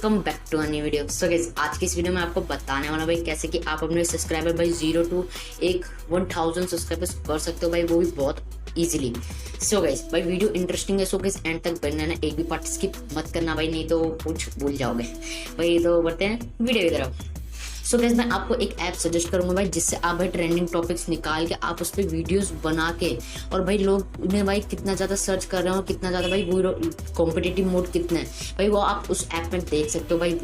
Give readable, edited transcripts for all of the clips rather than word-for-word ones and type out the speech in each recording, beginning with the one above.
Welcome back to a new video. So guys, आज की इस वीडियो में आपको बताने वाला भाई कैसे कि आप अपने सब्सक्राइबर भाई 0 to 1000 सब्सक्राइबर्स कर सकते हो भाई, वो भी बहुत इजीली। सो गाइस भाई वीडियो इंटरेस्टिंग है, सो गाइस एंड तक बनना ना, एक भी पार्ट स्किप मत करना भाई, नहीं तो कुछ भूल जाओगे भाई। तो बढ़ते हैं वीडियो की तरफ। सो गाइस मैं आपको एक ऐप सजेस्ट करूंगा भाई, जिससे आप भाई ट्रेंडिंग टॉपिक्स निकाल के आप उस पर वीडियोस बना के, और भाई लोग उन्हें भाई कितना ज़्यादा सर्च कर रहे हो, कितना ज़्यादा भाई वो कॉम्पिटिटिव मोड कितना है भाई, वो आप उस ऐप में देख सकते हो भाई।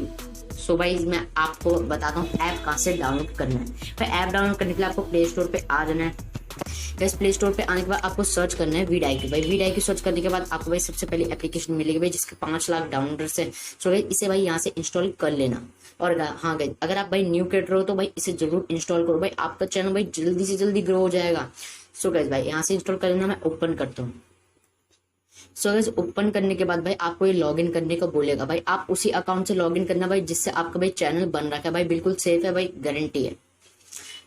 सो भाई मैं आपको बताता हूँ ऐप कहाँ से डाउनलोड करना है। भाई ऐप डाउनलोड करने के लिए आपको प्ले स्टोर पे आ जाना है। गैस प्ले स्टोर पे आने के बाद आपको सर्च करना है वीडाई की। भाई वीडाई की सर्च करने के बाद आपको भाई सबसे पहले एप्लीकेशन मिलेगी भाई, जिसके 5 लाख डाउनलोडर्स है। सो भाई इसे भाई यहाँ से इंस्टॉल कर लेना। और हाँ गाइस, अगर आप भाई न्यू क्रिएटर हो तो भाई इसे जरूर इंस्टॉल करो भाई, आपका चैनल भाई जल्दी से जल्दी ग्रो हो जाएगा। सो गाइस भाई यहाँ से इंस्टॉल कर लेना, मैं ओपन करता हूँ। सो गाइस ओपन करने के बाद भाई आपको ये लॉगिन करने को बोलेगा भाई, आप उसी अकाउंट से लॉगिन करना भाई जिससे आपका भाई चैनल बन रखा है भाई, बिल्कुल सेफ है भाई, गारंटी है।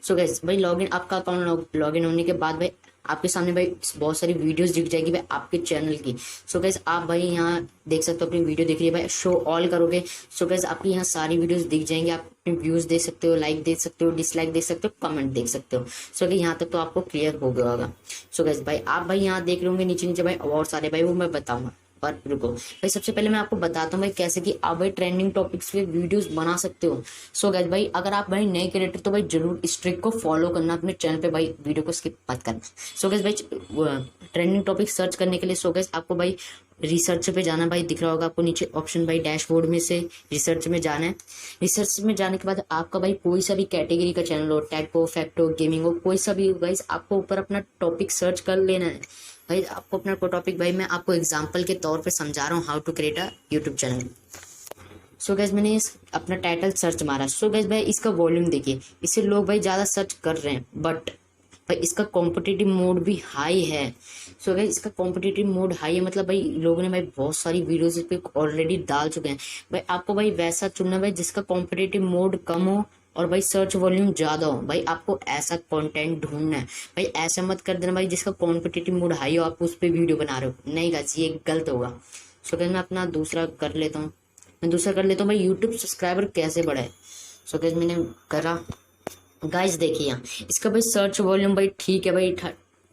सो गाइस भाई लॉगिन आपका अकाउंट लॉगिन होने के बाद भाई आपके सामने भाई बहुत सारी वीडियोस दिख जाएगी भाई आपके चैनल की। सो गाइस आप भाई यहाँ देख सकते हो, अपनी वीडियो दिख रही है भाई, शो ऑल करोगे। सो गाइस आपकी यहाँ सारी वीडियोस दिख जाएंगी, आप अपने व्यूज देख सकते हो, लाइक देख सकते हो, डिसलाइक देख सकते हो, कमेंट देख सकते हो। सो कि यहाँ तक तो आपको क्लियर हो गया होगा। सो गाइस भाई आप भाई यहाँ देख लोगे नीचे नीचे भाई और सारे भाई वो मैं बताऊंगा, पर रुको भाई सबसे पहले मैं आपको बताता हूँ भाई कैसे कि आप भाई ट्रेंडिंग टॉपिक्स पे वीडियोस बना सकते हो। सो गाइस भाई अगर आप भाई नए क्रिएटर तो भाई जरूर इस ट्रिक को फॉलो करना अपने चैनल पे भाई, वीडियो को स्किप मत करना। सो गाइस भाई ट्रेंडिंग टॉपिक सर्च करने के लिए सो गाइस आपको भाई रिसर्च पे जाना भाई, दिख रहा होगा आपको नीचे ऑप्शन भाई, डैशबोर्ड में से रिसर्च में जाना है। रिसर्च में जाने के बाद आपका भाई कोई सा भी कैटेगरी का चैनल हो, टेक हो, फैक्ट हो, गेमिंग हो, कोई सा भी गाइस आपको ऊपर अपना टॉपिक सर्च कर लेना है भाई। आपको अपना टॉपिक भाई मैं आपको एग्जांपल के तौर पे समझा रहा हूँ, how to create a YouTube channel. So guys मैंने अपना टाइटल सर्च मारा। सो गैस भाई इसका वॉल्यूम देखिए, इसे लोग भाई ज़्यादा सर्च कर रहे हैं, बट भाई इसका कॉम्पिटिटिव मोड भी हाई है। सो गैस इसका कॉम्पिटिटिव मोड हाई है, मतलब भाई लोगों ने भाई बहुत सारी वीडियोस इस पे ऑलरेडी डाल चुके हैं भाई। आपको भाई वैसा चुनना भाई जिसका कॉम्पिटिटिव मोड कम हो और भाई सर्च वॉल्यूम ज्यादा हो। भाई आपको ऐसा कंटेंट ढूंढना है भाई, ऐसा मत कर देना भाई जिसका कॉम्पिटिटिव मोड हाई हो, आप उस पर वीडियो बना रहे हो, नहीं गाइस ये गलत होगा। सो गैस मैं अपना दूसरा कर लेता हूँ, भाई यूट्यूब सब्सक्राइबर कैसे बढ़ाए। सो गैस मैंने करा। गाइस देखिए यहाँ इसका भाई सर्च वॉल्यूम भाई ठीक है भाई,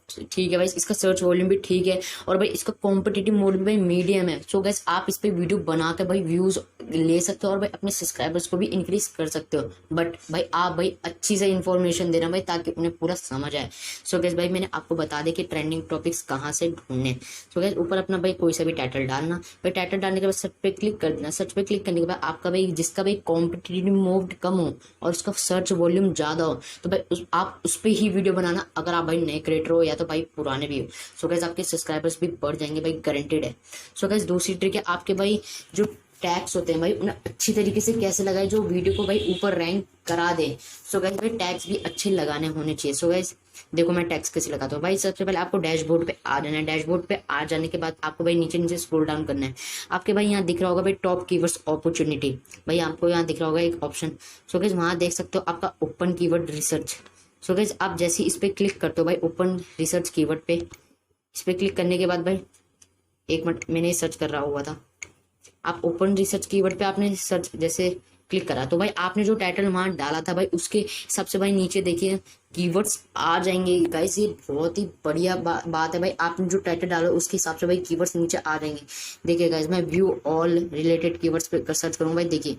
ठीक है भाई इसका सर्च वॉल्यूम भी ठीक है, और भाई इसका कॉम्पिटिटिव मोड भी भाई मीडियम है। सो गाइस आप इस पे वीडियो बना के भाई व्यूज ले सकते हो और भाई अपने सब्सक्राइबर्स को भी इंक्रीज कर सकते हो, बट भाई आप भाई अच्छी से इन्फॉर्मेशन देना भाई ताकि उन्हें पूरा समझ आए। सो गाइस भाई मैंने आपको बता दें कि ट्रेंडिंग टॉपिक्स कहाँ से ढूंढने। सो गाइस ऊपर अपना भाई कोई सा भी टाइटल डालना भाई, टाइटल डालने के बाद सर्च पे क्लिक कर देना। सर्च पे क्लिक करने के बाद आपका भाई जिसका भाई कॉम्पिटिटिव मोड कम हो और उसका सर्च वॉल्यूम ज्यादा हो तो भाई आप उस पर ही वीडियो बनाना, अगर आप भाई नए क्रिएटर हो या तो भाई पुराने भी हो। सो गाइस आपके सब्सक्राइबर्स भी बढ़ जाएंगे भाई, गारंटेड है। सो गाइस दूसरी ट्रिक है, आपके भाई जो टैग्स होते हैं भाई उन्हें अच्छी तरीके से कैसे लगाए जो वीडियो को भाई ऊपर रैंक करा दे। सो गाइस भाई टैग्स भी अच्छे लगाने होने चाहिए। सो गाइस देखो मैं टैग्स कैसे लगाता हूँ भाई, सबसे पहले आपको डैशबोर्ड पे आ जाना है। डैशबोर्ड पे आ जाने के बाद आपको भाई नीचे नीचे स्क्रॉल डाउन करना है। आपके भाई यहाँ दिख रहा होगा भाई टॉप कीवर्ड्स अपॉर्चुनिटी, भाई आपको यहाँ दिख रहा होगा एक ऑप्शन। सो गाइस वहाँ देख सकते हो आपका open keyword research. So guys आप जैसे इस पे क्लिक करते हो भाई ओपन रिसर्च कीवर्ड पे, इस पे क्लिक करने के बाद भाई एक मिनट मैंने सर्च कर रहा हुआ था, आप ओपन रिसर्च कीवर्ड पे आपने सर्च जैसे क्लिक करा तो भाई आपने जो टाइटल वहां डाला था भाई उसके सबसे भाई नीचे देखिए कीवर्ड्स आ जाएंगे। गाइस ये बहुत ही बढ़िया बात है भाई, आपने जो टाइटल डाला उसके हिसाब से भाई कीवर्ड्स नीचे आ जाएंगे। देखिए गाइस मैं व्यू ऑल रिलेटेड कीवर्ड्स पे सर्च करूंगा भाई, देखिए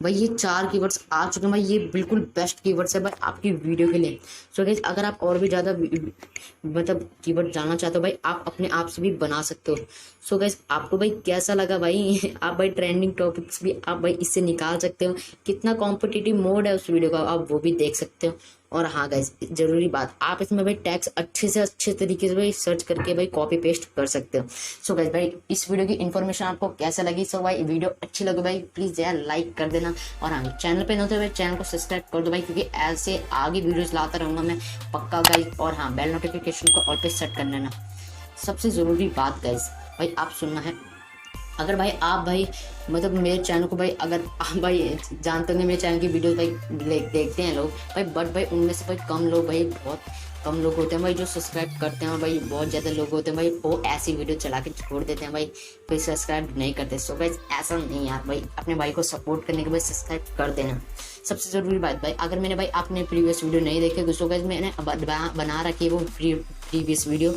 भाई ये 4 कीवर्ड्स आ चुके हैं भाई, ये बिल्कुल बेस्ट कीवर्ड्स है भाई आपकी वीडियो के लिए। सो गाइस अगर आप और भी ज़्यादा मतलब कीवर्ड जानना चाहते हो भाई आप अपने आप से भी बना सकते हो। सो गाइस आपको भाई कैसा लगा भाई आप भाई ट्रेंडिंग टॉपिक्स भी आप भाई इससे निकाल सकते हो, कितना कॉम्पिटिटिव मोड है उस वीडियो का आप वो भी देख सकते हो। और हाँ गाइस जरूरी बात, आप इसमें भाई टैग्स अच्छे से अच्छे तरीके से भाई सर्च करके भाई कॉपी पेस्ट कर सकते हो। सो गाइस भाई इस वीडियो की इन्फॉर्मेशन आपको कैसा लगी। सो भाई वीडियो अच्छी लगे भाई प्लीज यार लाइक कर देना, और हाँ चैनल पे न होते भाई चैनल को सब्सक्राइब कर दो भाई, क्योंकि ऐसे आगे वीडियोस लाता रहूंगा मैं पक्का गाइस। और हाँ बेल नोटिफिकेशन को ऑल पे सेट कर लेना। सबसे जरूरी बात गाइस भाई आप सुनना है, अगर भाई आप भाई मतलब मेरे चैनल को भाई अगर आप भाई जानते होंगे मेरे चैनल की वीडियोस भाई देखते हैं लोग भाई, बट भाई उनमें से भाई कम लोग भाई बहुत कम लोग होते हैं भाई जो सब्सक्राइब करते हैं, भाई बहुत ज़्यादा लोग होते हैं भाई वो ऐसी वीडियो चला के छोड़ देते हैं भाई, कोई सब्सक्राइब नहीं करते। सो गाइस ऐसा नहीं यार भाई, अपने भाई को सपोर्ट करने के बाद सब्सक्राइब कर देना। सबसे ज़रूरी बात भाई, अगर मैंने भाई आपने प्रीवियस वीडियो नहीं देखे तो सो गाइस मैंने बना रखी है वो previous video.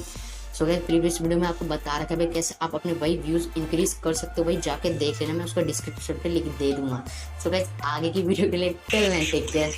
So guys previous video में आपको बता रखा है भाई कैसे आप अपने भाई व्यूज़ इंक्रीज कर सकते हो भाई, जाके देख लेना, मैं उसका डिस्क्रिप्शन पे लिख दे दूंगा। सो गाइस आगे की वीडियो के लिए टेक केयर।